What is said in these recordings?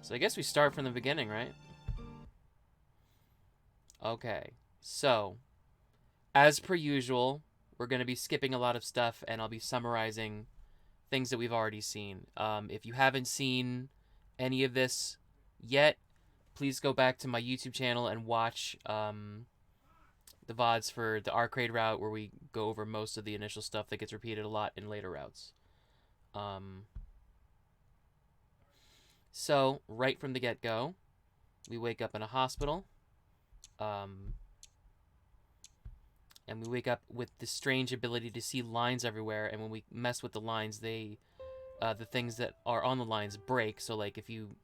So I guess we start from the beginning, right? Okay. So, as per usual, we're going to be skipping a lot of stuff, and I'll be summarizing things that we've already seen. If you haven't seen any of this yet, please go back to my YouTube channel and watch the VODs for the Arcueid route, where we go over most of the initial stuff that gets repeated a lot in later routes. So, right from the get-go, we wake up in a hospital. And we wake up with this strange ability to see lines everywhere, and when we mess with the lines, the things that are on the lines break. So, like, if you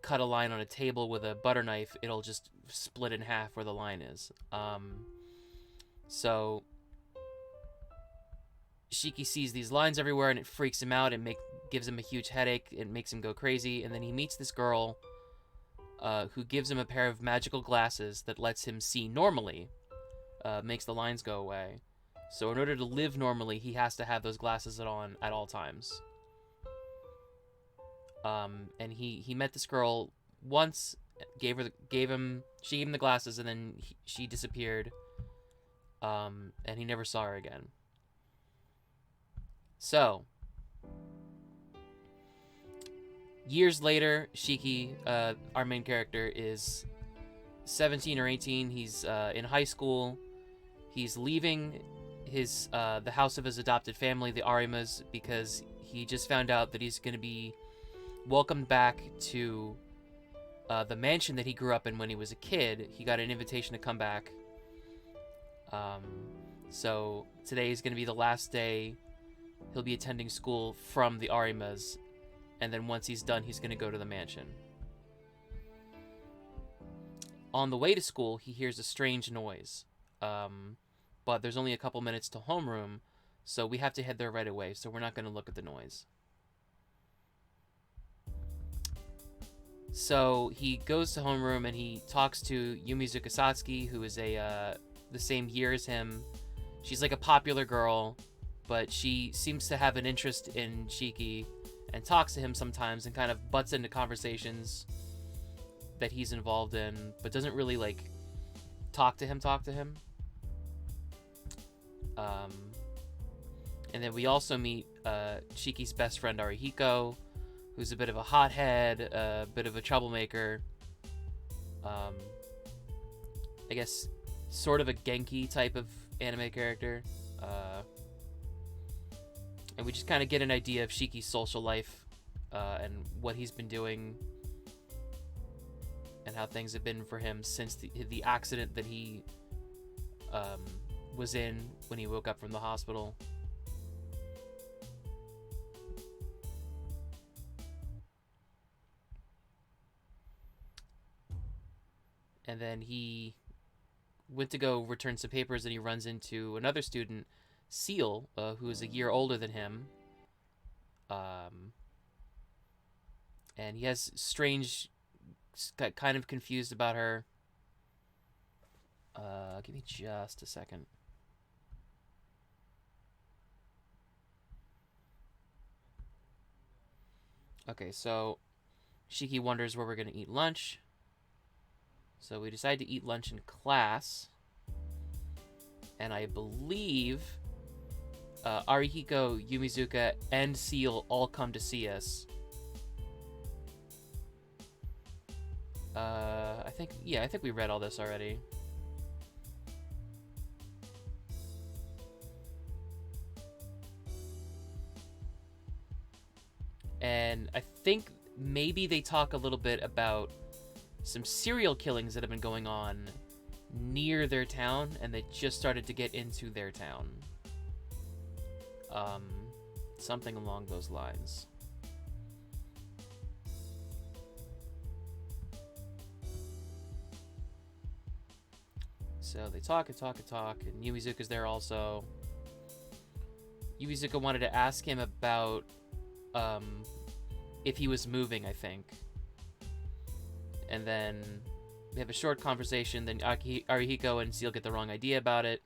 cut a line on a table with a butter knife, it'll just split in half where the line is. So Shiki sees these lines everywhere, and it freaks him out. Gives him a huge headache. It makes him go crazy, and then he meets this girl who gives him a pair of magical glasses that lets him see normally. Makes the lines go away. So in order to live normally, he has to have those glasses on at all times. And he met this girl once, she gave him the glasses, and then she disappeared. And he never saw her again. So, years later, Shiki, our main character, is 17 or 18. He's in high school. He's leaving the house of his adopted family, the Arimas, because he just found out that he's going to be welcomed back to the mansion that he grew up in when he was a kid. He got an invitation to come back. So today is going to be the last day he'll be attending school from the Arimas, and then once he's done, he's going to go to the mansion. On the way to school, he hears a strange noise. But there's only a couple minutes to homeroom, so we have to head there right away, so we're not going to look at the noise. So he goes to homeroom and he talks to Yumizuka Satsuki, who is the same year as him. She's like a popular girl, but she seems to have an interest in Shiki and talks to him sometimes and kind of butts into conversations that he's involved in, but doesn't really like talk to him. And then we also meet Shiki's best friend Arihiko, who's a bit of a hothead, a bit of a troublemaker. I guess sort of a Genki type of anime character. And we just kind of get an idea of Shiki's social life and what he's been doing and how things have been for him since the accident that he was in when he woke up from the hospital. And then he went to go return some papers, and he runs into another student, Seal, who is a year older than him. And he has strange, kind of confused about her. Give me just a second. Okay, so Shiki wonders where we're going to eat lunch. So we decide to eat lunch in class. And I believe Arihiko, Yumizuka, and Seal all come to see us. I think we read all this already. And I think maybe they talk a little bit about some serial killings that have been going on near their town, and they just started to get into their town. Something along those lines. So they talk, and Yumizuka's there also. Yumizuka wanted to ask him about if he was moving, I think. And then they have a short conversation, then Arihiko and Seal get the wrong idea about it.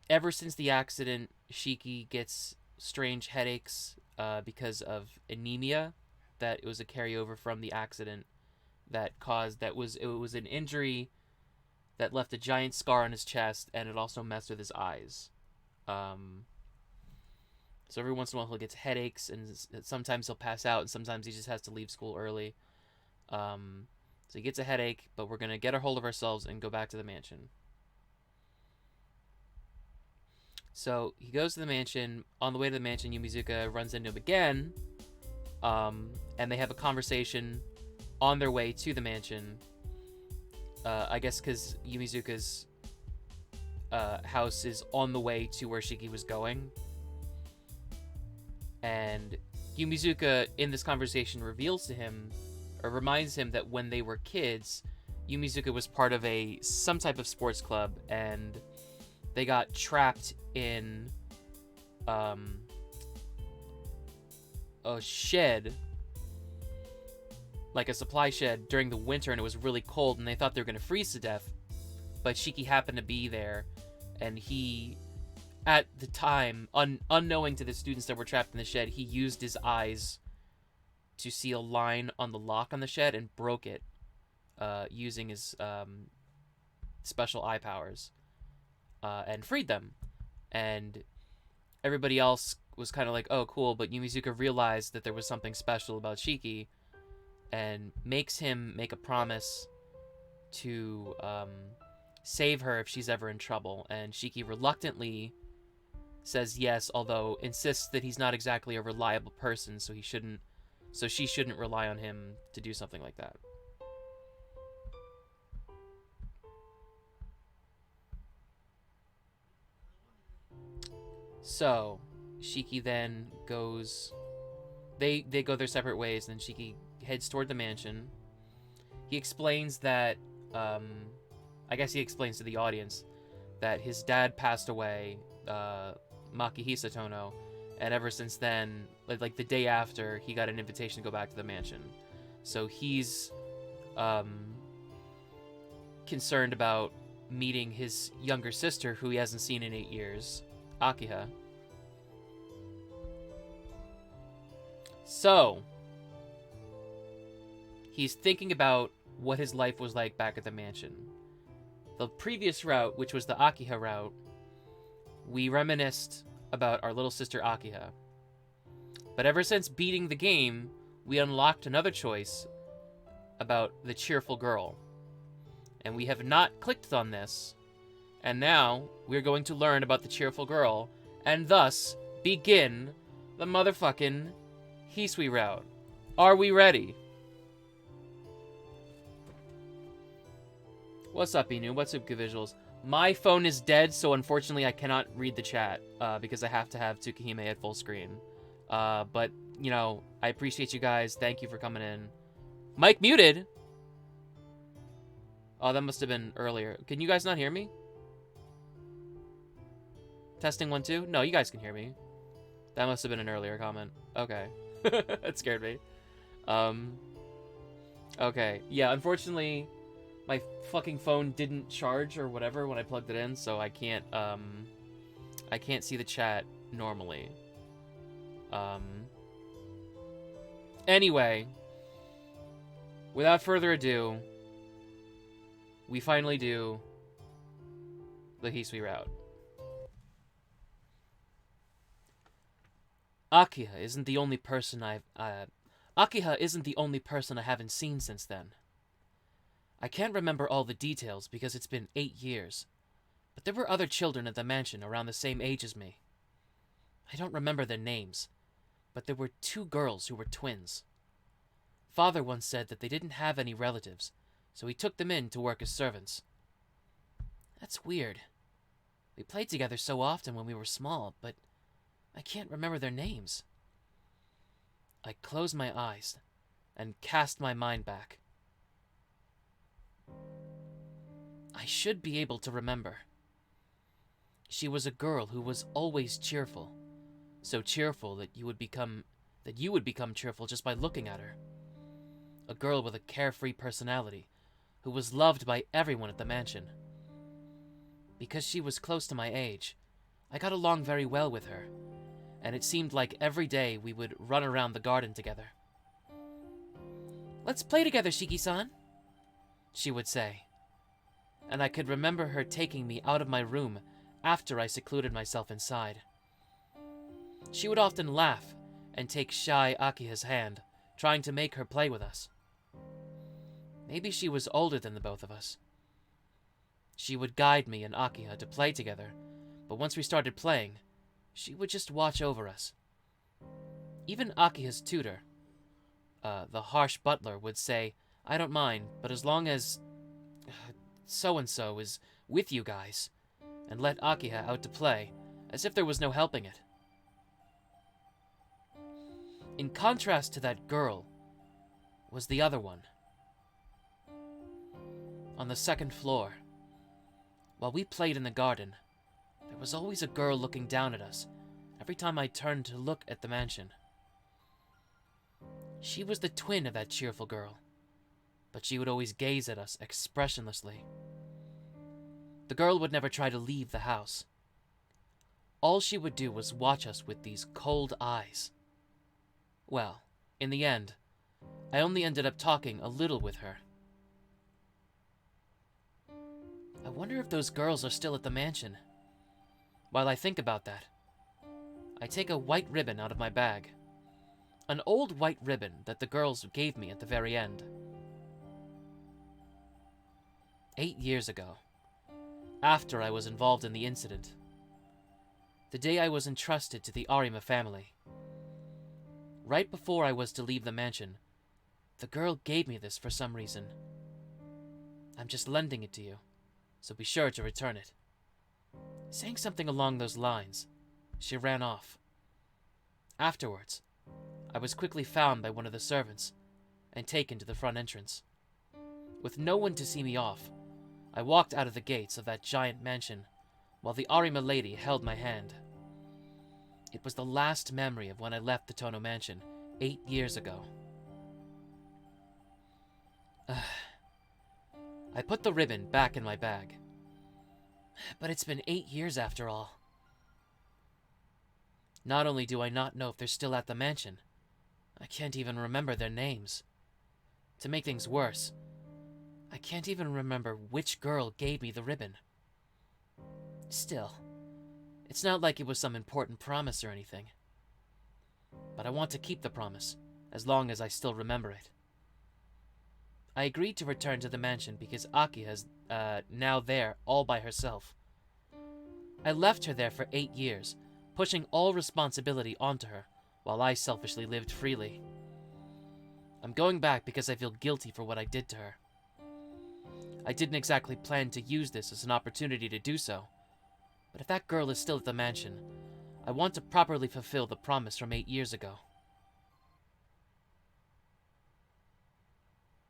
ever since the accident, Shiki gets strange headaches because of anemia. That it was a carryover from the accident it was an injury that left a giant scar on his chest, and it also messed with his eyes. Um, so every once in a while he'll get headaches, and sometimes he'll pass out, and sometimes he just has to leave school early. So he gets a headache, but we're gonna get a hold of ourselves and go back to the mansion. So he goes to the mansion. On the way to the mansion, Yumizuka runs into him again, and they have a conversation on their way to the mansion. I guess because Yumizuka's house is on the way to where Shiki was going. And Yumizuka, in this conversation, reveals to him, or reminds him, that when they were kids, Yumizuka was part of some type of sports club, and they got trapped in a shed, like a supply shed, during the winter, and it was really cold, and they thought they were going to freeze to death. But Shiki happened to be there, and he, at the time, unknowing to the students that were trapped in the shed, he used his eyes to see a line on the lock on the shed and broke it using his special eye powers, and freed them. And everybody else was kind of like, oh, cool, but Yumizuka realized that there was something special about Shiki and makes him make a promise to save her if she's ever in trouble. And Shiki reluctantly says yes, although insists that he's not exactly a reliable person, so she shouldn't rely on him to do something like that. So Shiki then goes, they go their separate ways, and then Shiki heads toward the mansion. He explains that I guess he explains to the audience that his dad passed away, Makihisa Tohno, and ever since then, like the day after, he got an invitation to go back to the mansion. So he's concerned about meeting his younger sister, who he hasn't seen in 8 years, Akiha. So he's thinking about what his life was like back at the mansion. The previous route, which was the Akiha route, we reminisced about our little sister Akiha. But ever since beating the game, we unlocked another choice about the cheerful girl. And we have not clicked on this. And now we're going to learn about the cheerful girl, and thus begin the motherfucking Hisui route. Are we ready? What's up, Inu? What's up, Good Visuals? My phone is dead, so unfortunately I cannot read the chat because I have to have Tsukihime at full screen. But, you know, I appreciate you guys. Thank you for coming in. Mic muted? Oh, that must have been earlier. Can you guys not hear me? Testing 1, 2? No, you guys can hear me. That must have been an earlier comment. Okay. That scared me. Okay. Yeah, unfortunately, my fucking phone didn't charge or whatever when I plugged it in, so I can't see the chat normally. Anyway, without further ado, we finally do the Hisui route. Akiha isn't the only person Akiha isn't the only person I haven't seen since then. I can't remember all the details because it's been 8 years, but there were other children at the mansion around the same age as me. I don't remember their names, but there were 2 girls who were twins. Father once said that they didn't have any relatives, so he took them in to work as servants. That's weird. We played together so often when we were small, but I can't remember their names. I closed my eyes and cast my mind back. I should be able to remember. She was a girl who was always cheerful, so cheerful that you would become cheerful just by looking at her. A girl with a carefree personality, who was loved by everyone at the mansion. Because she was close to my age, I got along very well with her, and it seemed like every day we would run around the garden together. "Let's play together, Shiki-san," she would say, and I could remember her taking me out of my room after I secluded myself inside. She would often laugh and take shy Akiha's hand, trying to make her play with us. Maybe she was older than the both of us. She would guide me and Akiha to play together, but once we started playing, she would just watch over us. Even Akiha's tutor, the harsh butler, would say, "I don't mind, but as long as so-and-so is with you guys," and let Akiha out to play, as if there was no helping it. In contrast to that girl was the other one. On the second floor, while we played in the garden, there was always a girl looking down at us every time I turned to look at the mansion. She was the twin of that cheerful girl, but she would always gaze at us expressionlessly. The girl would never try to leave the house. All she would do was watch us with these cold eyes. Well, in the end, I only ended up talking a little with her. I wonder if those girls are still at the mansion. While I think about that, I take a white ribbon out of my bag. An old white ribbon that the girls gave me at the very end. 8 years ago, after I was involved in the incident, the day I was entrusted to the Arima family, right before I was to leave the mansion, the girl gave me this for some reason. "I'm just lending it to you, so be sure to return it." Saying something along those lines, she ran off. Afterwards, I was quickly found by one of the servants and taken to the front entrance. With no one to see me off, I walked out of the gates of that giant mansion while the Arima lady held my hand. It was the last memory of when I left the Tohno mansion 8 years ago. I put the ribbon back in my bag. But it's been 8 years after all. Not only do I not know if they're still at the mansion, I can't even remember their names. To make things worse, I can't even remember which girl gave me the ribbon. Still, it's not like it was some important promise or anything. But I want to keep the promise, as long as I still remember it. I agreed to return to the mansion because Aki is now there all by herself. I left her there for 8 years, pushing all responsibility onto her, while I selfishly lived freely. I'm going back because I feel guilty for what I did to her. I didn't exactly plan to use this as an opportunity to do so, but if that girl is still at the mansion, I want to properly fulfill the promise from 8 years ago.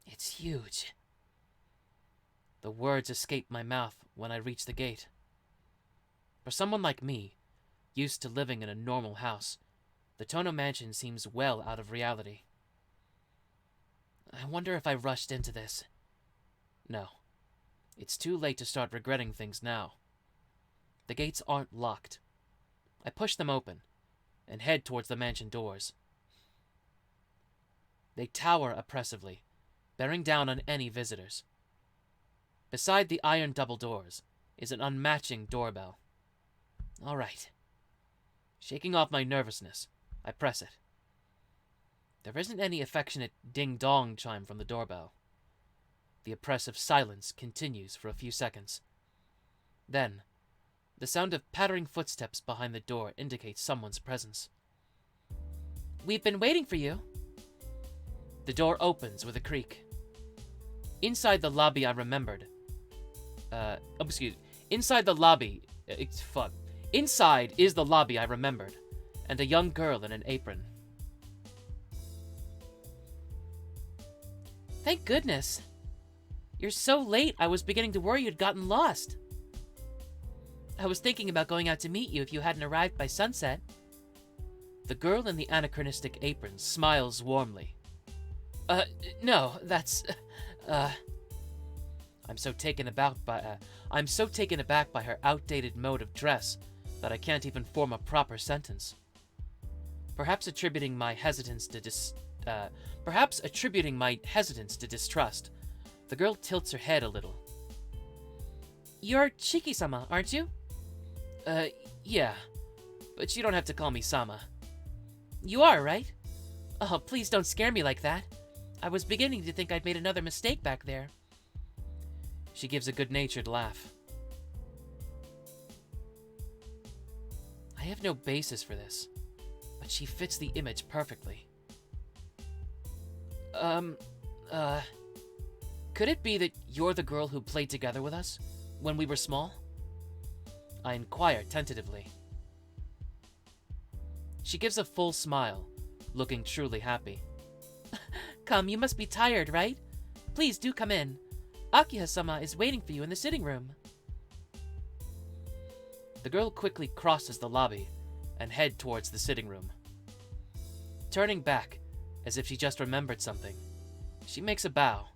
It's huge. The words escaped my mouth when I reached the gate. For someone like me, used to living in a normal house, the Tohno mansion seems well out of reality. I wonder if I rushed into this. No. It's too late to start regretting things now. The gates aren't locked. I push them open and head towards the mansion doors. They tower oppressively, bearing down on any visitors. Beside the iron double doors is an unmatching doorbell. All right. Shaking off my nervousness, I press it. There isn't any affectionate ding-dong chime from the doorbell. The oppressive silence continues for a few seconds. Then, the sound of pattering footsteps behind the door indicates someone's presence. We've been waiting for you. The door opens with a creak. Inside the lobby I remembered. Inside the lobby... Inside is the lobby I remembered, and a young girl in an apron. Thank goodness. You're so late, I was beginning to worry you'd gotten lost. I was thinking about going out to meet you if you hadn't arrived by sunset. The girl in the anachronistic apron smiles warmly. No, that's... I'm so taken aback by her outdated mode of dress that I can't even form a proper sentence. Perhaps attributing my hesitance to distrust, the girl tilts her head a little. You're Shiki-sama, aren't you? Yeah. But you don't have to call me Sama. You are, right? Oh, please don't scare me like that. I was beginning to think I'd made another mistake back there. She gives a good-natured laugh. I have no basis for this, but she fits the image perfectly. Could it be that you're the girl who played together with us when we were small? I inquire tentatively. She gives a full smile, looking truly happy. Come, you must be tired, right? Please do come in. Akiha-sama is waiting for you in the sitting room. The girl quickly crosses the lobby and heads towards the sitting room. Turning back, as if she just remembered something, she makes a bow,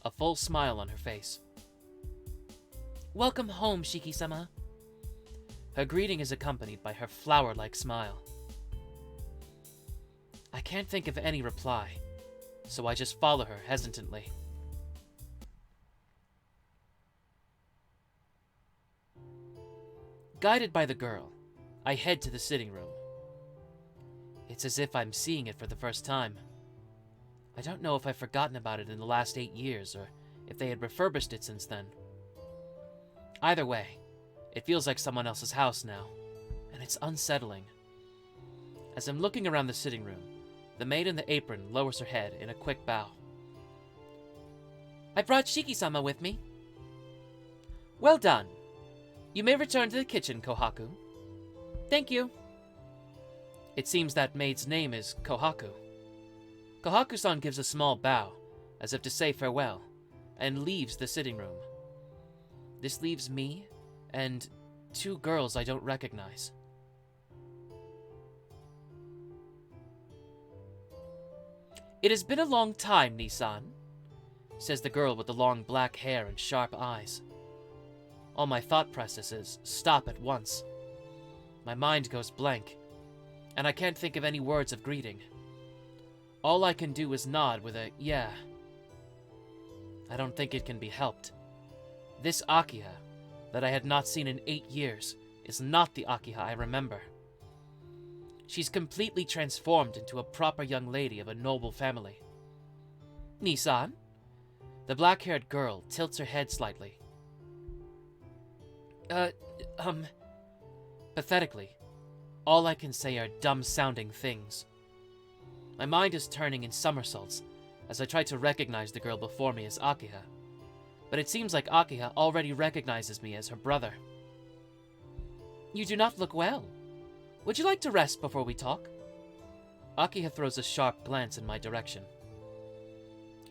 a full smile on her face. Welcome home, Shiki-sama. Her greeting is accompanied by her flower-like smile. I can't think of any reply, so I just follow her hesitantly. Guided by the girl, I head to the sitting room. It's as if I'm seeing it for the first time. I don't know if I've forgotten about it in the last 8 years, or if they had refurbished it since then. Either way, it feels like someone else's house now, and it's unsettling. As I'm looking around the sitting room, the maid in the apron lowers her head in a quick bow. I brought Shiki-sama with me. Well done. You may return to the kitchen, Kohaku. Thank you. It seems that maid's name is Kohaku. Kohaku-san gives a small bow, as if to say farewell, and leaves the sitting room. This leaves me and 2 girls I don't recognize. It has been a long time, Nissan, says the girl with the long black hair and sharp eyes. All my thought processes stop at once. My mind goes blank, and I can't think of any words of greeting. All I can do is nod with a yeah. I don't think it can be helped. This Akiha, that I had not seen in 8 years, is not the Akiha I remember. She's completely transformed into a proper young lady of a noble family. Nissan? The black-haired girl tilts her head slightly. Pathetically, all I can say are dumb-sounding things. My mind is turning in somersaults as I try to recognize the girl before me as Akiha, but it seems like Akiha already recognizes me as her brother. You do not look well. Would you like to rest before we talk? Akiha throws a sharp glance in my direction.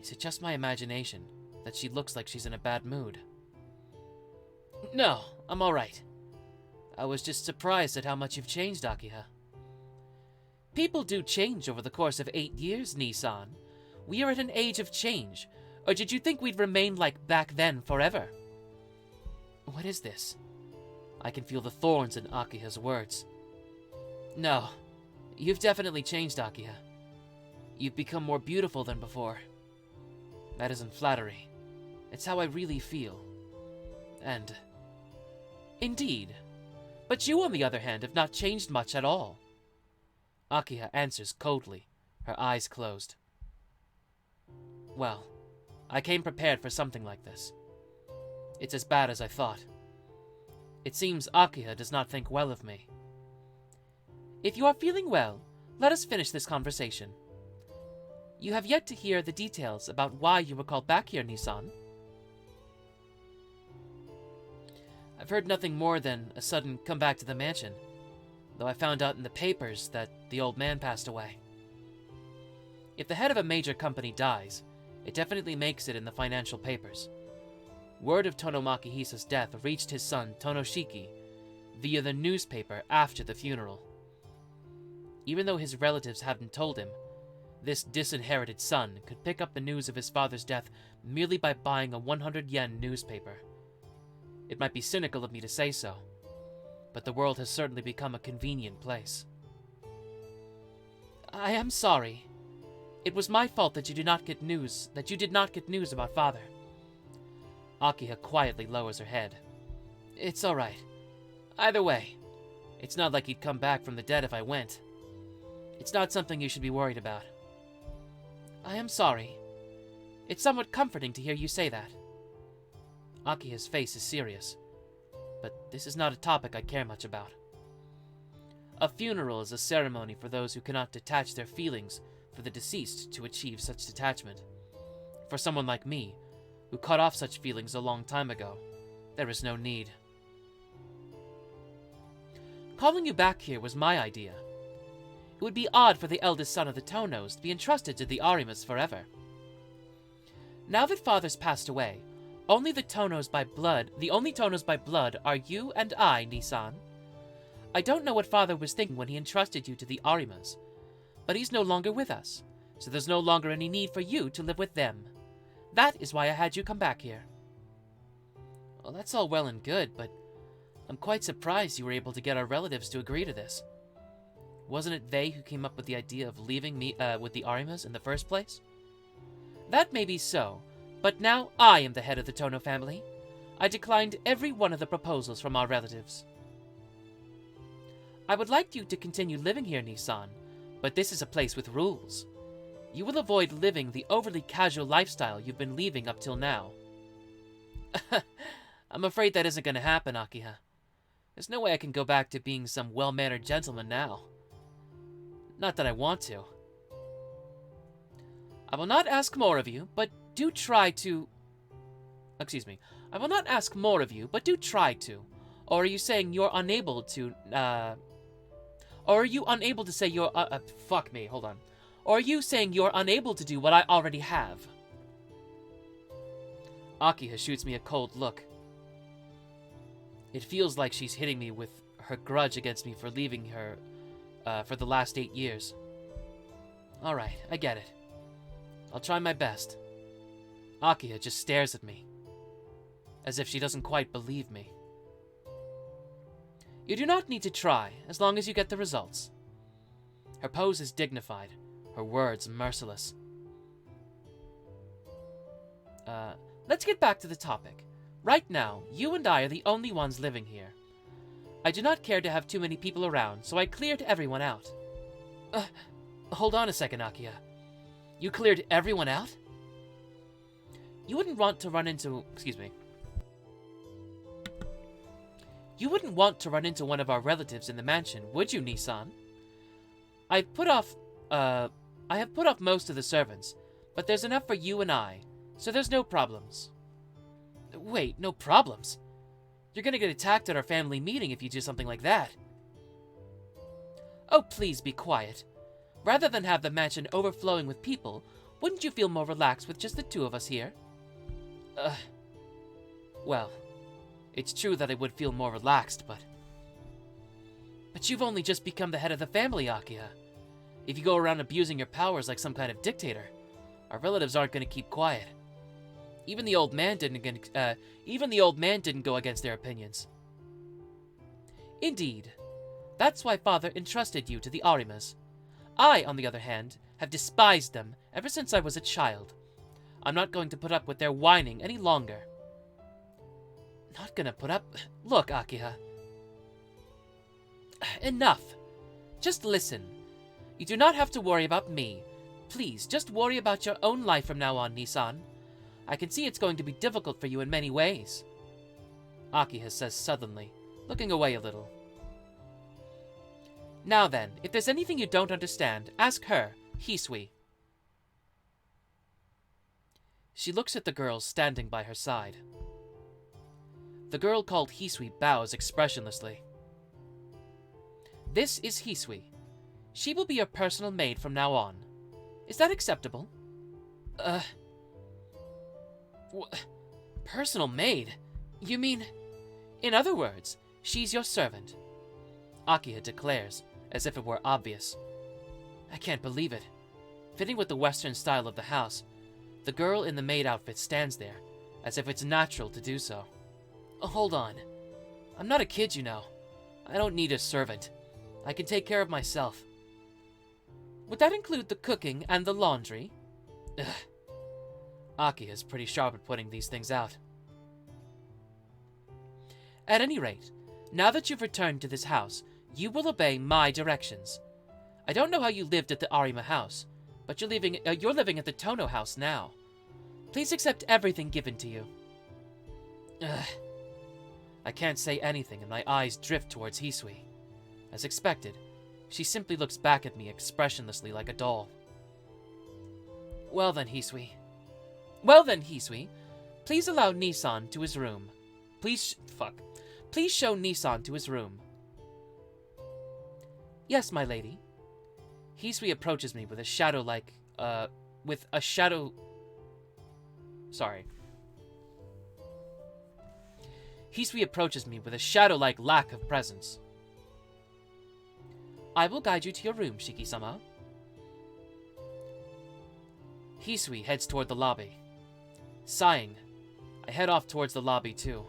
Is it just my imagination that she looks like she's in a bad mood? No, I'm alright. I was just surprised at how much you've changed, Akiha. People do change over the course of 8 years, Nissan. We are at an age of change. Or did you think we'd remain like back then forever? What is this? I can feel the thorns in Akiha's words. No, you've definitely changed, Akiha. You've become more beautiful than before. That isn't flattery. It's how I really feel. And... Indeed. But you, on the other hand, have not changed much at all. Akiha answers coldly, her eyes closed. Well, I came prepared for something like this. It's as bad as I thought. It seems Akiha does not think well of me. If you are feeling well, let us finish this conversation. You have yet to hear the details about why you were called back here, Nissan. I've heard nothing more than a sudden come back to the mansion, though I found out in the papers that the old man passed away. If the head of a major company dies, it definitely makes it in the financial papers. Word of Tonomaki Hisa's death reached his son, Tonoshiki, via the newspaper after the funeral. Even though his relatives hadn't told him, this disinherited son could pick up the news of his father's death merely by buying a 100 yen newspaper. It might be cynical of me to say so, but the world has certainly become a convenient place. I am sorry. It was my fault that you did not get news about Father. Akiha quietly lowers her head. It's all right. Either way, it's not like he'd come back from the dead if I went. It's not something you should be worried about. I am sorry. It's somewhat comforting to hear you say that. Akiha's face is serious, but this is not a topic I care much about. A funeral is a ceremony for those who cannot detach their feelings for the deceased to achieve such detachment. For someone like me, who cut off such feelings a long time ago, there is no need. Calling you back here was my idea. It would be odd for the eldest son of the Tohnos to be entrusted to the Arimas forever. Now that Father's passed away, the only Tohnos by blood are you and I, Nisan. I don't know what Father was thinking when he entrusted you to the Arimas, but he's no longer with us, so there's no longer any need for you to live with them. That is why I had you come back here. Well, that's all well and good, but I'm quite surprised you were able to get our relatives to agree to this. Wasn't it they who came up with the idea of leaving me with the Arimas in the first place? That may be so, but now I am the head of the Tohno family. I declined every one of the proposals from our relatives. I would like you to continue living here, Nisan, but this is a place with rules. You will avoid living the overly casual lifestyle you've been leading up till now. I'm afraid that isn't going to happen, Akiha. There's no way I can go back to being some well-mannered gentleman now. Not that I want to. I will not ask more of you, but do try to... Excuse me. I will not ask more of you, but do try to. Or are you saying you're unable to, Or are you unable to say you're, fuck me, hold on. Or are you saying you're unable to do what I already have? Akiha shoots me a cold look. It feels like she's hitting me with her grudge against me for leaving her, for the last 8 years. Alright, I get it. I'll try my best. Akiha just stares at me, as if she doesn't quite believe me. You do not need to try, as long as you get the results. Her pose is dignified, her words merciless. Let's get back to the topic. Right now, you and I are the only ones living here. I do not care to have too many people around, so I cleared everyone out. Hold on a second, Akiha. You cleared everyone out? You wouldn't want to run into... Excuse me. You wouldn't want to run into one of our relatives in the mansion, would you, Nisan? I have put off most of the servants, but there's enough for you and I, so there's no problems. Wait, no problems? You're gonna get attacked at our family meeting if you do something like that. Oh, please be quiet. Rather than have the mansion overflowing with people, wouldn't you feel more relaxed with just the two of us here? Well, it's true that I would feel more relaxed, but... But you've only just become the head of the family, Akiha. If you go around abusing your powers like some kind of dictator, our relatives aren't gonna keep quiet. Even the old man didn't go against their opinions. Indeed. That's why Father entrusted you to the Arimas. I, on the other hand, have despised them ever since I was a child. I'm not going to put up with their whining any longer. Not gonna put up... Look, Akiha. Enough. Just listen. You do not have to worry about me. Please, just worry about your own life from now on, Nisan. I can see it's going to be difficult for you in many ways. Akiha says suddenly, looking away a little. Now then, if there's anything you don't understand, ask her, Hisui. She looks at the girl standing by her side. The girl called Hisui bows expressionlessly. This is Hisui. She will be your personal maid from now on. Is that acceptable? Personal maid? You mean... In other words, she's your servant. Akiha declares, as if it were obvious. I can't believe it. Fitting with the Western style of the house, the girl in the maid outfit stands there, as if it's natural to do so. Oh, hold on. I'm not a kid, you know. I don't need a servant. I can take care of myself. Would that include the cooking and the laundry? Ugh. Aki is pretty sharp at putting these things out. At any rate, now that you've returned to this house, you will obey my directions. I don't know how you lived at the Arima house, but you're living at the Tohno house now. Please accept everything given to you. Ugh. I can't say anything and my eyes drift towards Hisui. As expected, she simply looks back at me expressionlessly like a doll. Well then, Hisui, please allow Nissan to his room. Please show Nissan to his room. Yes, my lady. Hisui approaches me with a shadow-like, Hisui approaches me with a shadow-like lack of presence. I will guide you to your room, Shiki-sama. Hisui heads toward the lobby. Sighing, I head off towards the lobby too.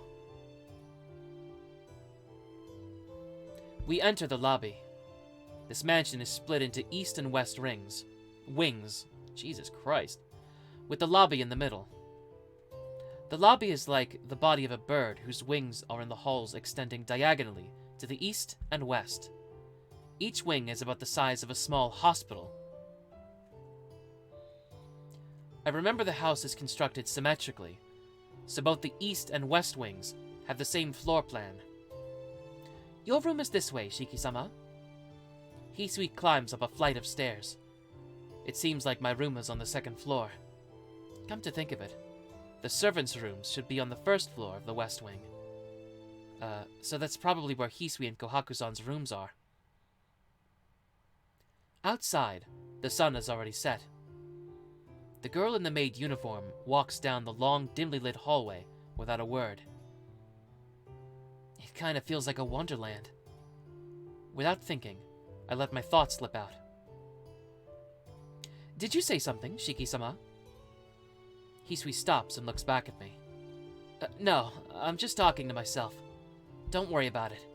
We enter the lobby. This mansion is split into east and west wings, Jesus Christ, with the lobby in the middle. The lobby is like the body of a bird whose wings are in the halls extending diagonally to the east and west. Each wing is about the size of a small hospital. I remember the house is constructed symmetrically, so both the east and west wings have the same floor plan. Your room is this way, Shiki-sama. Hisui climbs up a flight of stairs. It seems like my room is on the second floor. Come to think of it, the servants' rooms should be on the first floor of the west wing. So that's probably where Hisui and Kohaku-san's rooms are. Outside, the sun has already set. The girl in the maid uniform walks down the long, dimly lit hallway without a word. It kind of feels like a wonderland. Without thinking, I let my thoughts slip out. Did you say something, Shiki-sama? Hisui stops and looks back at me. No, I'm just talking to myself. Don't worry about it.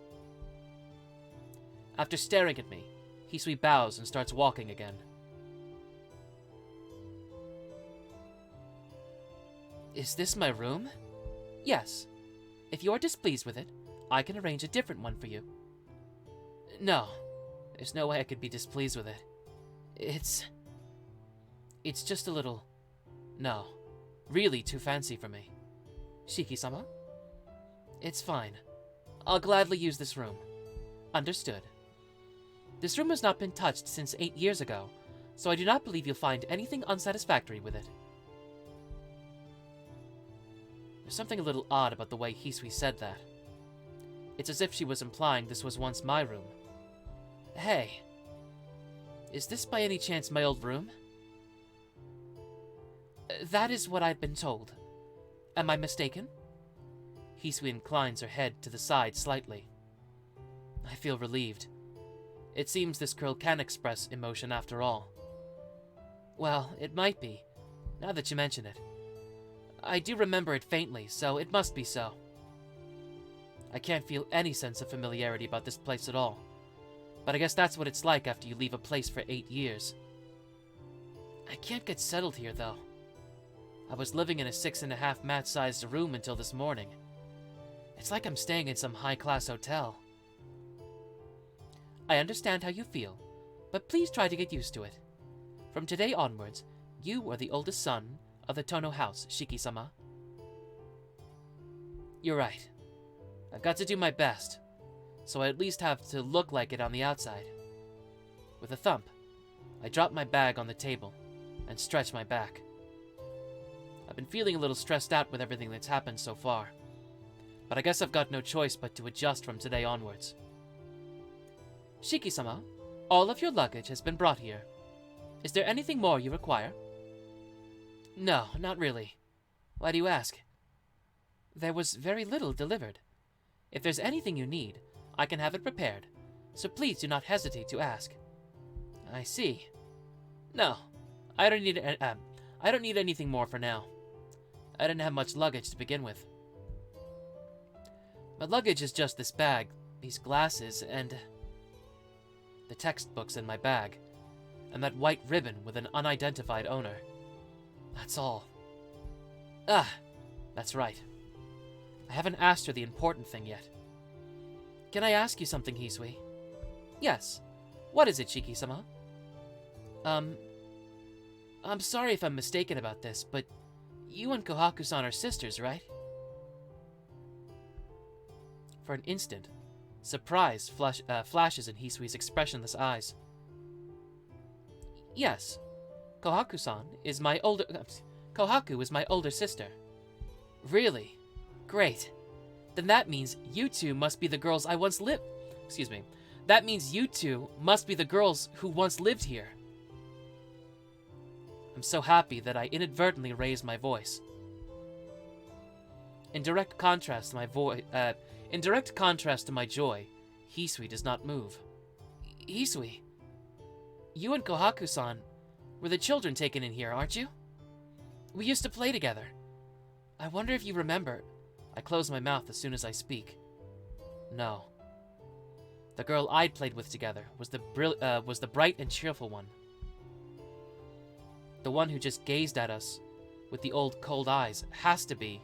After staring at me, Hisui bows and starts walking again. Is this my room? Yes. If you are displeased with it, I can arrange a different one for you. No. There's no way I could be displeased with it. It's just a little... No. Really too fancy for me. Shiki-sama? It's fine. I'll gladly use this room. Understood. This room has not been touched since 8 years ago, so I do not believe you'll find anything unsatisfactory with it. There's something a little odd about the way Hisui said that. It's as if she was implying this was once my room. Hey, is this by any chance my old room? That is what I've been told. Am I mistaken? Hisui inclines her head to the side slightly. I feel relieved. It seems this girl can express emotion after all. Well, it might be, now that you mention it. I do remember it faintly, so it must be so. I can't feel any sense of familiarity about this place at all. But I guess that's what it's like after you leave a place for 8 years. I can't get settled here, though. I was living in a 6.5 mat-sized room until this morning. It's like I'm staying in some high-class hotel. I understand how you feel, but please try to get used to it. From today onwards, you are the oldest son of the Tohno house, Shiki-sama. You're right. I've got to do my best, so I at least have to look like it on the outside. With a thump, I drop my bag on the table and stretch my back. I've been feeling a little stressed out with everything that's happened so far, but I guess I've got no choice but to adjust from today onwards. Shiki-sama, all of your luggage has been brought here. Is there anything more you require? No, not really. Why do you ask? There was very little delivered. If there's anything you need, I can have it prepared, so please do not hesitate to ask. I see. No, I don't need anything more for now. I didn't have much luggage to begin with. My luggage is just this bag, these glasses, and the textbooks in my bag, and that white ribbon with an unidentified owner. That's all. Ah, that's right. I haven't asked her the important thing yet. Can I ask you something, Hisui? Yes. What is it, Shiki-sama? I'm sorry if I'm mistaken about this, but you and Kohaku-san are sisters, right? For an instant, surprise flashes in Hisui's expressionless eyes. Yes, Kohaku is my older sister. Really? Great. Then that means you two must be the girls I once lived. Excuse me. That means you two must be the girls who once lived here. I'm so happy that I inadvertently raised my voice. In direct contrast to my joy, Hisui does not move. Hisui, you and Kohaku-san were the children taken in here, aren't you? We used to play together. I wonder if you remember. I close my mouth as soon as I speak. No. The girl I'd played with together was the bright and cheerful one. The one who just gazed at us with the old cold eyes has to be.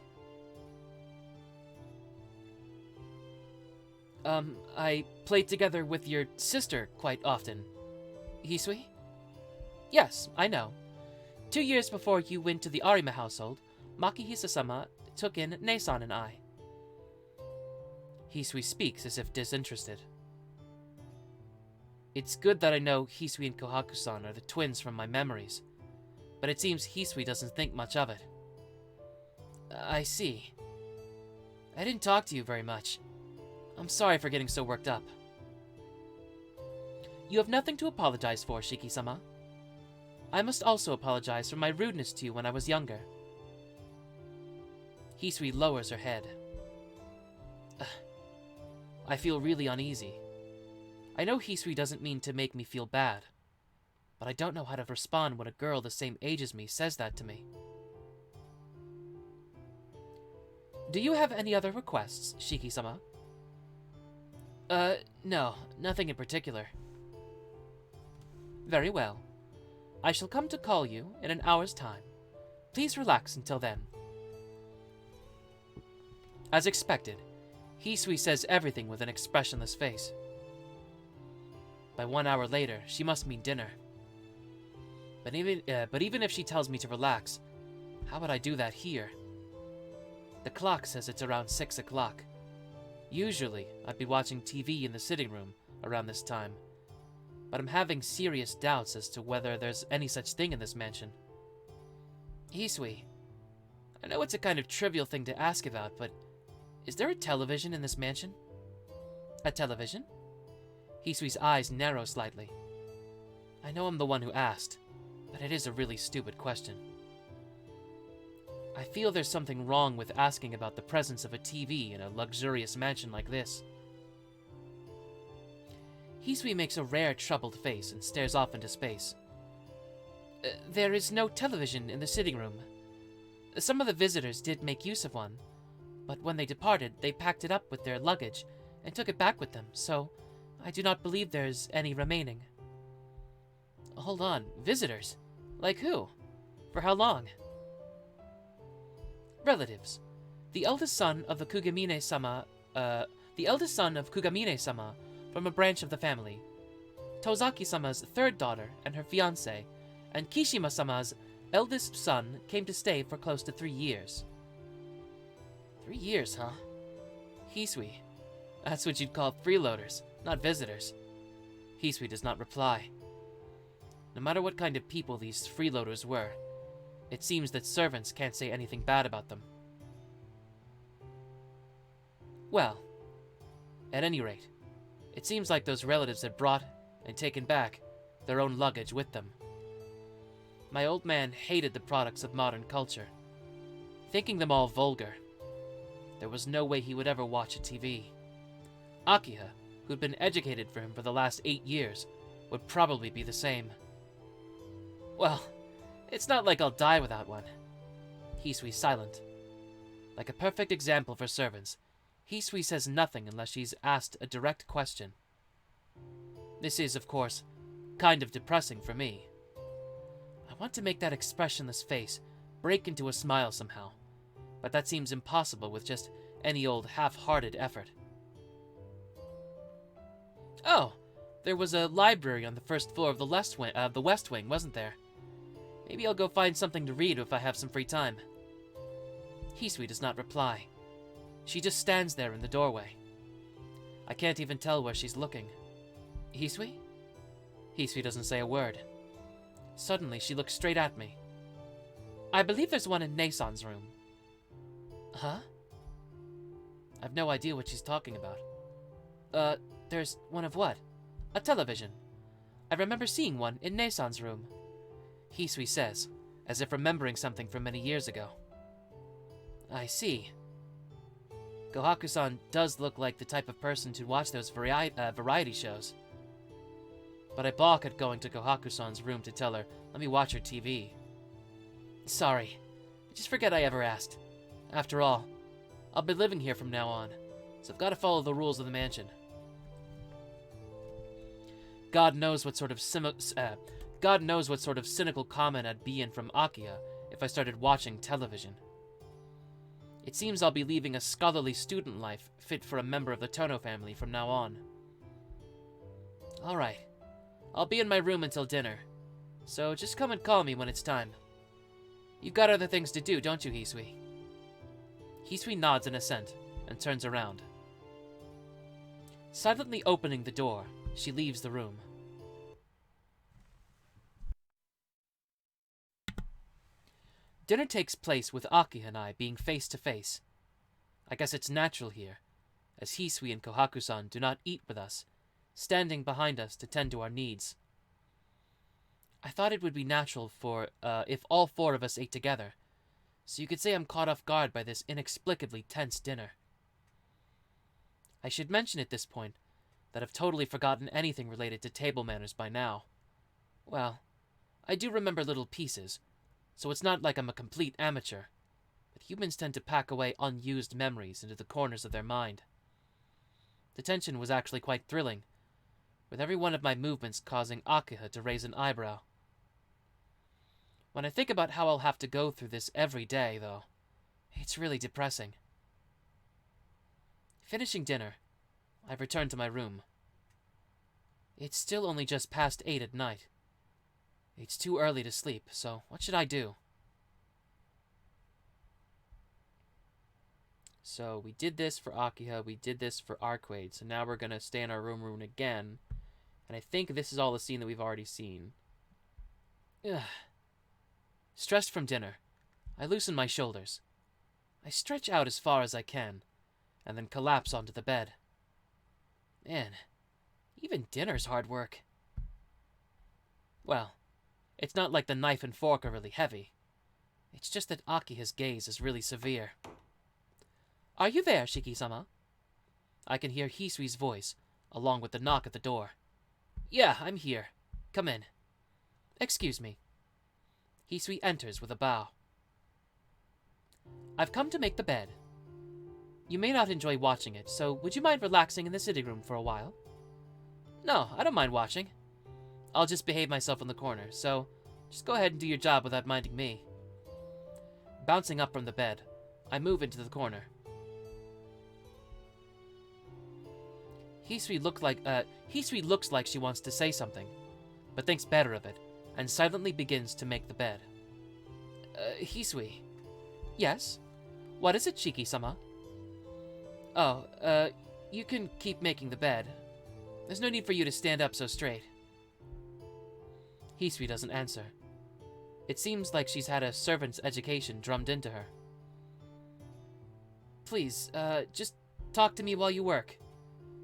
I played together with your sister quite often. Hisui? Yes, I know. 2 years before you went to the Arima household, Makihisa-sama took in Nesan and I. Hisui speaks as if disinterested. It's good that I know Hisui and Kohaku-san are the twins from my memories, but it seems Hisui doesn't think much of it. I see. I didn't talk to you very much. I'm sorry for getting so worked up. You have nothing to apologize for, Shiki-sama. I must also apologize for my rudeness to you when I was younger. Hisui lowers her head. I feel really uneasy. I know Hisui doesn't mean to make me feel bad, but I don't know how to respond when a girl the same age as me says that to me. Do you have any other requests, Shiki-sama? No, nothing in particular. Very well. I shall come to call you in an hour's time. Please relax until then. As expected, Hisui says everything with an expressionless face. By 1 hour later, she must mean dinner. But even if she tells me to relax, how would I do that here? The clock says it's around 6 o'clock. Usually, I'd be watching TV in the sitting room around this time, but I'm having serious doubts as to whether there's any such thing in this mansion. Hisui, I know it's a kind of trivial thing to ask about, but is there a television in this mansion? A television? Hisui's eyes narrow slightly. I know I'm the one who asked, but it is a really stupid question. I feel there's something wrong with asking about the presence of a TV in a luxurious mansion like this. Hisui makes a rare troubled face and stares off into space. There is no television in the sitting room. Some of the visitors did make use of one, but when they departed, they packed it up with their luggage and took it back with them, so I do not believe there's any remaining. Hold on, visitors? Like who? For how long? Relatives. The eldest son of Kugamine-sama from a branch of the family. Tozaki-sama's third daughter and her fiancé, and Kishima-sama's eldest son came to stay for close to 3 years. 3 years, huh? Hisui. That's what you'd call freeloaders, not visitors. Hisui does not reply. No matter what kind of people these freeloaders were, it seems that servants can't say anything bad about them. Well, at any rate, it seems like those relatives had brought and taken back their own luggage with them. My old man hated the products of modern culture, thinking them all vulgar. There was no way he would ever watch a TV. Akiha, who'd been educated for him for the last 8 years, would probably be the same. Well, it's not like I'll die without one. Hisui's silent. Like a perfect example for servants, Hisui says nothing unless she's asked a direct question. This is, of course, kind of depressing for me. I want to make that expressionless face break into a smile somehow, but that seems impossible with just any old half-hearted effort. Oh, there was a library on the first floor of the West Wing, wasn't there? Maybe I'll go find something to read if I have some free time. Hisui does not reply. She just stands there in the doorway. I can't even tell where she's looking. Hisui? Hisui doesn't say a word. Suddenly, she looks straight at me. I believe there's one in Nason's room. Huh? I've no idea what she's talking about. There's one of what? A television. I remember seeing one in Nason's room. Hisui says, as if remembering something from many years ago. I see. Kohaku-san does look like the type of person to watch those variety shows. But I balk at going to Kohaku-san's room to tell her, let me watch her TV. Sorry. I just forget I ever asked. After all, I'll be living here from now on, so I've got to follow the rules of the mansion. God knows what sort of cynical comment I'd be in from Akiya if I started watching television. It seems I'll be leaving a scholarly student life fit for a member of the Tohno family from now on. Alright, I'll be in my room until dinner, so just come and call me when it's time. You've got other things to do, don't you, Hisui? Hisui nods in assent and turns around. Silently opening the door, she leaves the room. Dinner takes place with Aki and I being face to face. I guess it's natural here, as Hisui and Kohaku-san do not eat with us, standing behind us to tend to our needs. I thought it would be natural if all four of us ate together, so you could say I'm caught off guard by this inexplicably tense dinner. I should mention at this point that I've totally forgotten anything related to table manners by now. Well, I do remember little pieces, so it's not like I'm a complete amateur, but humans tend to pack away unused memories into the corners of their mind. The tension was actually quite thrilling, with every one of my movements causing Akiha to raise an eyebrow. When I think about how I'll have to go through this every day, though, it's really depressing. Finishing dinner, I've returned to my room. It's still only just past 8 at night. It's too early to sleep, so what should I do? So we did this for Akiha, we did this for Arcueid, so now we're going to stay in our room again. And I think this is all the scene that we've already seen. Ugh. Stressed from dinner, I loosen my shoulders. I stretch out as far as I can, and then collapse onto the bed. Man, even dinner's hard work. Well, it's not like the knife and fork are really heavy. It's just that Akiha's gaze is really severe. Are you there, Shiki-sama? I can hear Hisui's voice, along with the knock at the door. Yeah, I'm here. Come in. Excuse me. Hisui enters with a bow. I've come to make the bed. You may not enjoy watching it, so would you mind relaxing in the sitting room for a while? No, I don't mind watching. I'll just behave myself in the corner, so just go ahead and do your job without minding me. Bouncing up from the bed, I move into the corner. Hisui looks like she wants to say something, but thinks better of it, and silently begins to make the bed. Hisui. Yes? What is it, Shiki-sama? Oh, you can keep making the bed. There's no need for you to stand up so straight. Hisui doesn't answer. It seems like she's had a servant's education drummed into her. Please, just talk to me while you work.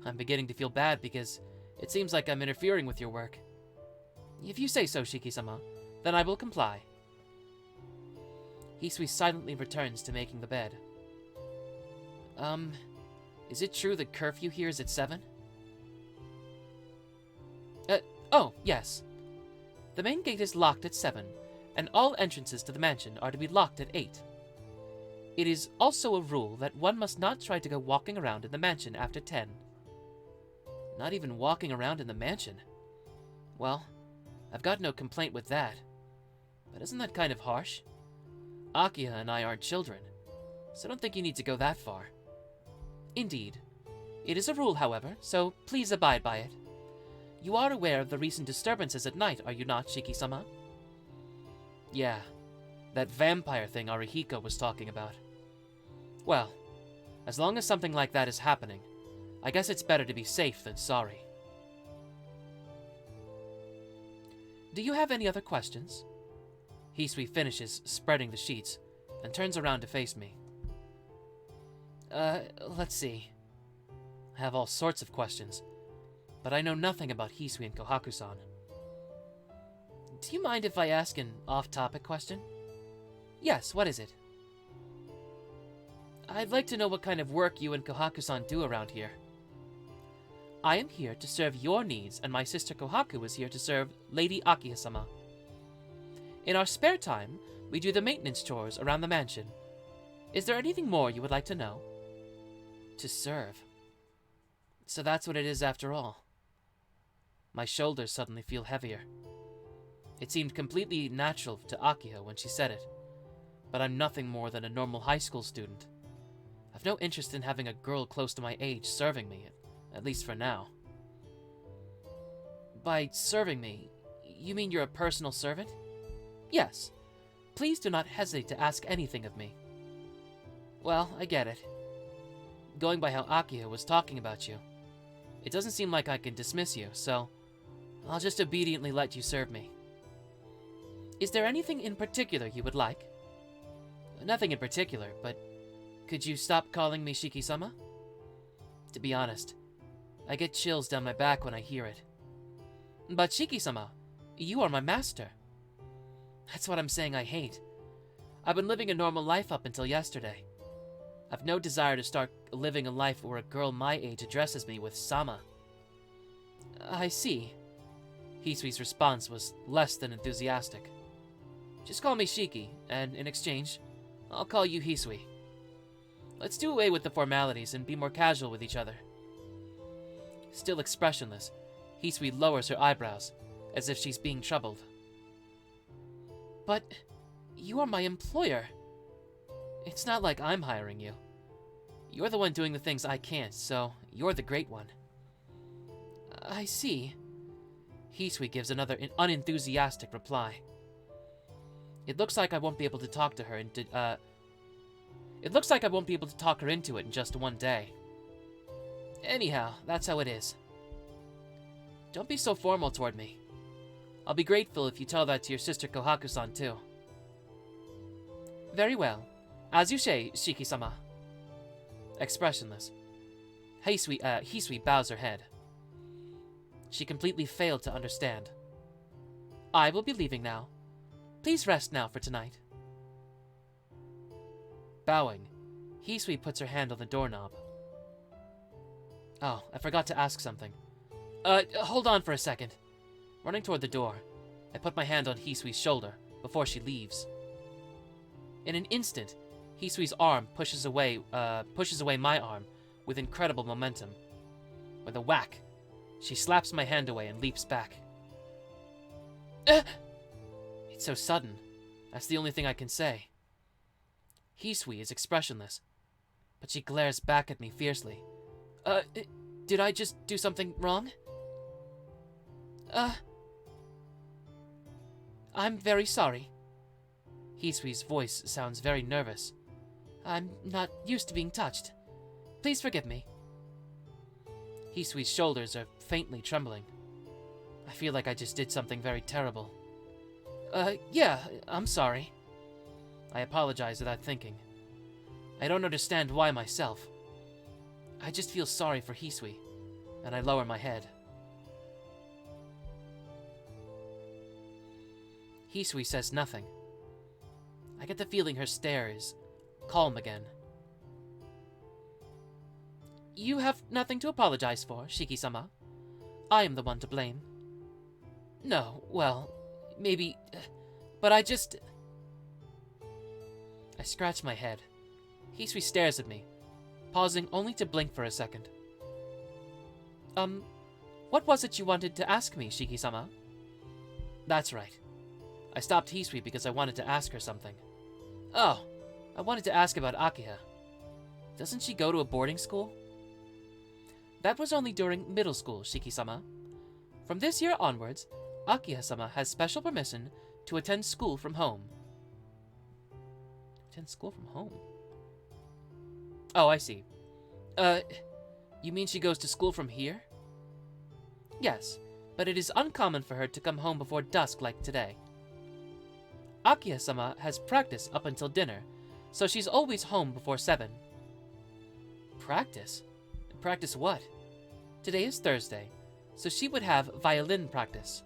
I'm beginning to feel bad because it seems like I'm interfering with your work. If you say so, Shiki-sama, then I will comply. Hisui silently returns to making the bed. Is it true that curfew here is at 7? Oh, yes. The main gate is locked at 7, and all entrances to the mansion are to be locked at 8. It is also a rule that one must not try to go walking around in the mansion after 10. Not even walking around in the mansion? Well, I've got no complaint with that. But isn't that kind of harsh? Akiha and I aren't children, so I don't think you need to go that far. Indeed. It is a rule, however, so please abide by it. You are aware of the recent disturbances at night, are you not, Shiki-sama? Yeah, that vampire thing Arihiko was talking about. Well, as long as something like that is happening, I guess it's better to be safe than sorry. Do you have any other questions? Hisui finishes spreading the sheets and turns around to face me. Let's see. I have all sorts of questions, but I know nothing about Hisui and Kohaku-san. Do you mind if I ask an off-topic question? Yes, what is it? I'd like to know what kind of work you and Kohaku-san do around here. I am here to serve your needs, and my sister Kohaku is here to serve Lady Akiha-sama. In our spare time, we do the maintenance chores around the mansion. Is there anything more you would like to know? To serve. So that's what it is after all. My shoulders suddenly feel heavier. It seemed completely natural to Akiha when she said it, but I'm nothing more than a normal high school student. I've no interest in having a girl close to my age serving me, at least for now. By serving me, you mean you're a personal servant? Yes. Please do not hesitate to ask anything of me. Well, I get it. Going by how Akiha was talking about you, it doesn't seem like I can dismiss you, so I'll just obediently let you serve me. Is there anything in particular you would like? Nothing in particular, but could you stop calling me Shiki-sama? To be honest, I get chills down my back when I hear it. But Shiki-sama, you are my master. That's what I'm saying I hate. I've been living a normal life up until yesterday. I've no desire to start living a life where a girl my age addresses me with Sama. I see. Hisui's response was less than enthusiastic. Just call me Shiki, and in exchange, I'll call you Hisui. Let's do away with the formalities and be more casual with each other. Still expressionless, Hisui lowers her eyebrows, as if she's being troubled. But you are my employer. It's not like I'm hiring you. You're the one doing the things I can't, so you're the great one. I see. Hisui gives another unenthusiastic reply. It looks like I won't be able to talk to her into it in just one day. Anyhow, that's how it is. Don't be so formal toward me. I'll be grateful if you tell that to your sister Kohaku-san too. Very well. As you say, Shiki-sama. Expressionless. Hisui bows her head. She completely failed to understand. I will be leaving now. Please rest now for tonight. Bowing, Hisui puts her hand on the doorknob. Oh, I forgot to ask something. Hold on for a second. Running toward the door, I put my hand on Hisui's shoulder before she leaves. In an instant, Hisui's arm pushes away my arm with incredible momentum. With a whack, she slaps my hand away and leaps back. It's so sudden. That's the only thing I can say. Hisui is expressionless, but she glares back at me fiercely. Did I just do something wrong? I'm very sorry. Hisui's voice sounds very nervous. I'm not used to being touched. Please forgive me. Hisui's shoulders are faintly trembling. I feel like I just did something very terrible. Yeah, I'm sorry. I apologize without thinking. I don't understand why myself. I just feel sorry for Hisui, and I lower my head. Hisui says nothing. I get the feeling her stare is calm again. You have nothing to apologize for, Shiki-sama. I am the one to blame. No, well, maybe, but I scratch my head, Hisui stares at me, pausing only to blink for a second. What was it you wanted to ask me, Shiki-sama? That's right. I stopped Hisui because I wanted to ask her something. Oh, I wanted to ask about Akiha. Doesn't she go to a boarding school? That was only during middle school, Shiki-sama. From this year onwards, Akiha-sama has special permission to attend school from home. Attend school from home? Oh, I see. You mean she goes to school from here? Yes, but it is uncommon for her to come home before dusk like today. Akiha-sama has practice up until dinner, so she's always home before 7. Practice? Practice what? Today is Thursday, so she would have violin practice.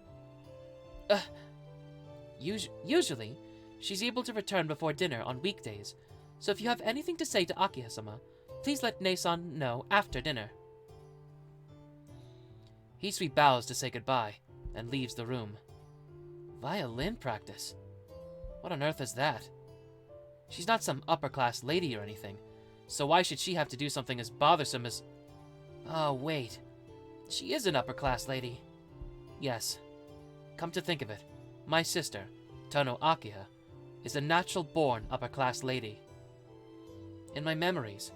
Usually, she's able to return before dinner on weekdays, so if you have anything to say to Akiha-sama, please let Ne-san know after dinner. Hisui bows to say goodbye and leaves the room. Violin practice? What on earth is that? She's not some upper-class lady or anything, so why should she have to do something as bothersome as... Oh, wait. She is an upper-class lady. Yes. Come to think of it, my sister, Tohno Akiha, is a natural-born upper-class lady. In my memories,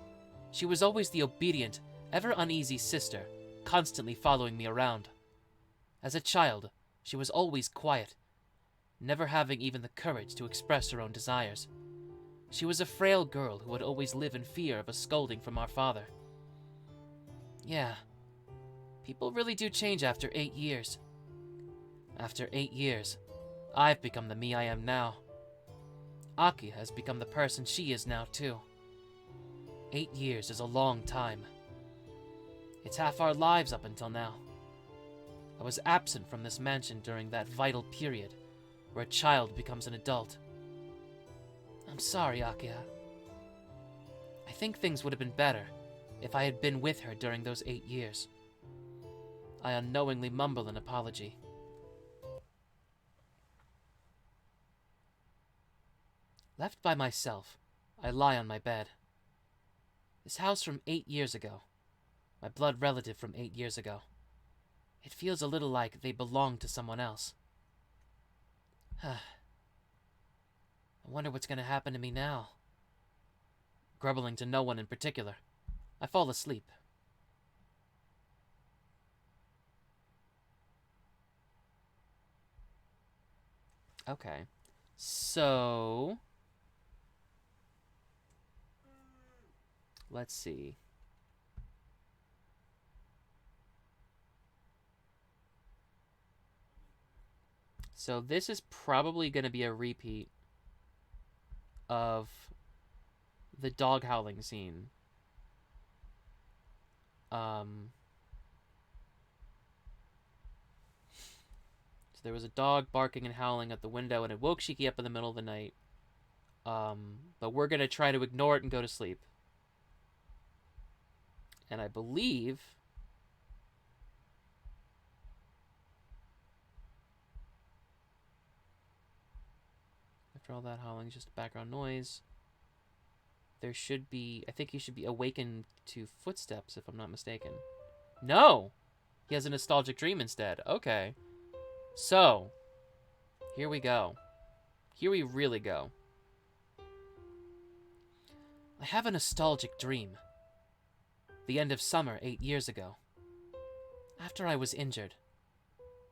she was always the obedient, ever-uneasy sister, constantly following me around. As a child, she was always quiet, never having even the courage to express her own desires. She was a frail girl who would always live in fear of a scolding from our father. Yeah, people really do change after 8 years. After 8 years, I've become the me I am now. Aki has become the person she is now, too. 8 years is a long time. It's half our lives up until now. I was absent from this mansion during that vital period, where a child becomes an adult. I'm sorry, Akiha. I think things would have been better if I had been with her during those 8 years. I unknowingly mumble an apology. Left by myself, I lie on my bed. This house from 8 years ago. My blood relative from 8 years ago. It feels a little like they belong to someone else. I wonder what's going to happen to me now. Grumbling to no one in particular, I fall asleep. Okay, so... let's see. So this is probably going to be a repeat of the dog howling scene. So there was a dog barking and howling at the window, and it woke Shiki up in the middle of the night. But we're going to try to ignore it and go to sleep. And I believe... after all that howling, just background noise. There should be... I think he should be awakened to footsteps, if I'm not mistaken. No! He has a nostalgic dream instead. Okay. So, here we go. Here we really go. I have a nostalgic dream. The end of summer 8 years ago. After I was injured,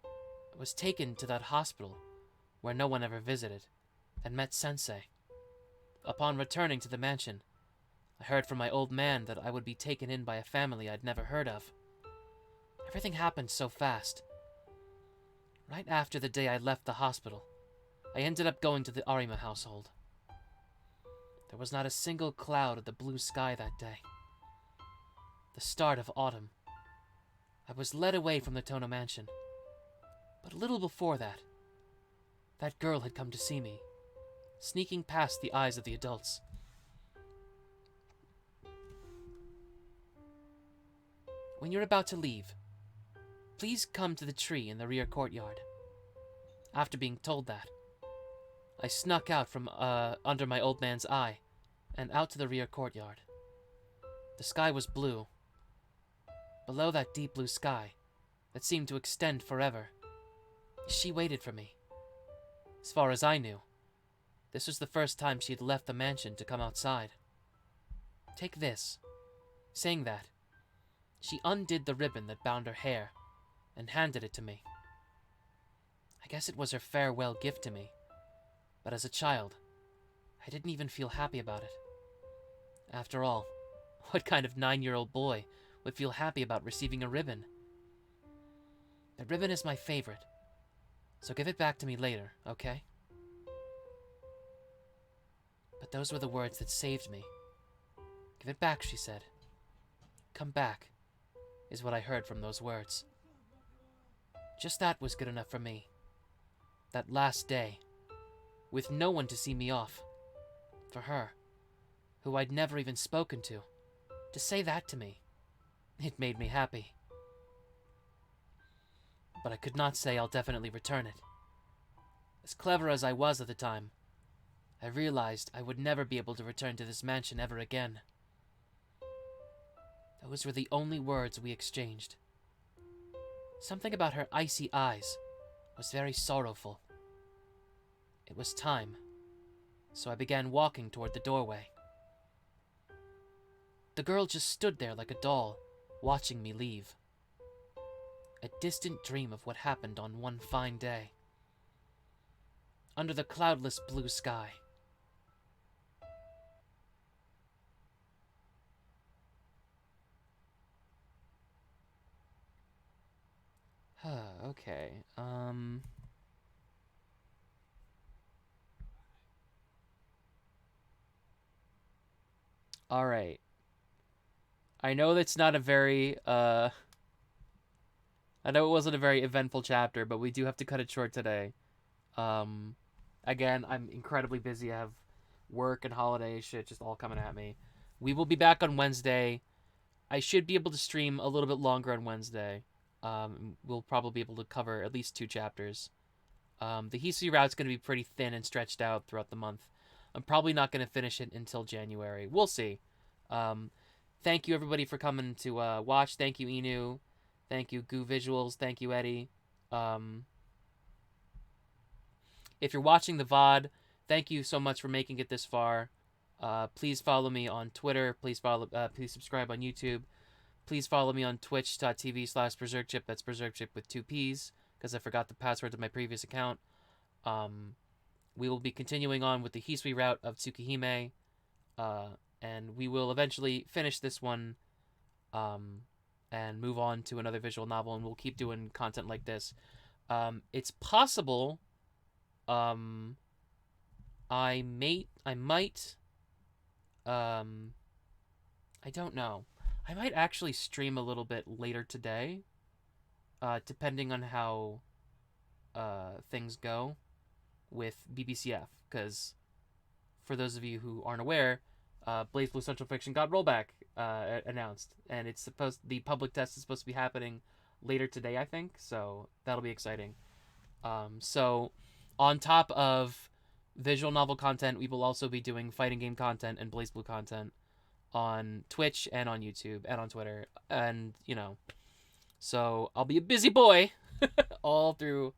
I was taken to that hospital where no one ever visited, and met Sensei. Upon returning to the mansion, I heard from my old man that I would be taken in by a family I'd never heard of. Everything happened so fast. Right after the day I left the hospital, I ended up going to the Arima household. There was not a single cloud of the blue sky that day. The start of autumn. I was led away from the Tohno mansion. But a little before that, that girl had come to see me, sneaking past the eyes of the adults. When you're about to leave, please come to the tree in the rear courtyard. After being told that, I snuck out from under my old man's eye and out to the rear courtyard. The sky was blue. Below that deep blue sky that seemed to extend forever, she waited for me. As far as I knew, this was the first time she had left the mansion to come outside. Take this. Saying that, she undid the ribbon that bound her hair and handed it to me. I guess it was her farewell gift to me, but as a child, I didn't even feel happy about it. After all, what kind of 9-year-old boy would feel happy about receiving a ribbon? The ribbon is my favorite, so give it back to me later, okay? But those were the words that saved me. Give it back, she said. Come back, is what I heard from those words. Just that was good enough for me. That last day, with no one to see me off. For her, who I'd never even spoken to say that to me, it made me happy. But I could not say I'll definitely return it. As clever as I was at the time, I realized I would never be able to return to this mansion ever again. Those were the only words we exchanged. Something about her icy eyes was very sorrowful. It was time, so I began walking toward the doorway. The girl just stood there like a doll, watching me leave. A distant dream of what happened on one fine day. Under the cloudless blue sky. Okay, Alright. I know that's not a very, I know it wasn't a very eventful chapter, but we do have to cut it short today. Again, I'm incredibly busy. I have work and holiday shit just all coming at me. We will be back on Wednesday. I should be able to stream a little bit longer on Wednesday. We'll probably be able to cover at least 2 chapters. The Hisui route's going to be pretty thin and stretched out throughout the month. I'm probably not going to finish it until January. We'll see. Thank you, everybody, for coming to watch. Thank you, Inu. Thank you, Goo Visuals. Thank you, Eddie. If you're watching the VOD, thank you so much for making it this far. Please follow me on Twitter. Please subscribe on YouTube. Please follow me on twitch.tv/BerserkChip. That's BerserkChip with 2 P's, because I forgot the password to my previous account. We will be continuing on with the Hisui route of Tsukihime, and we will eventually finish this one, and move on to another visual novel, and we'll keep doing content like this. It's possible, I might, I don't know. I might actually stream a little bit later today, depending on how things go with BBCF, because for those of you who aren't aware, BlazBlue Central Fiction got rollback announced, and the public test is supposed to be happening later today, I think, so that'll be exciting. So on top of visual novel content, we will also be doing fighting game content and BlazBlue content on Twitch and on YouTube and on Twitter, and so I'll be a busy boy all through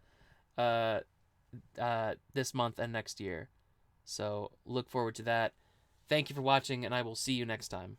this month and next year. So look forward to that. Thank you for watching, and I will see you next time.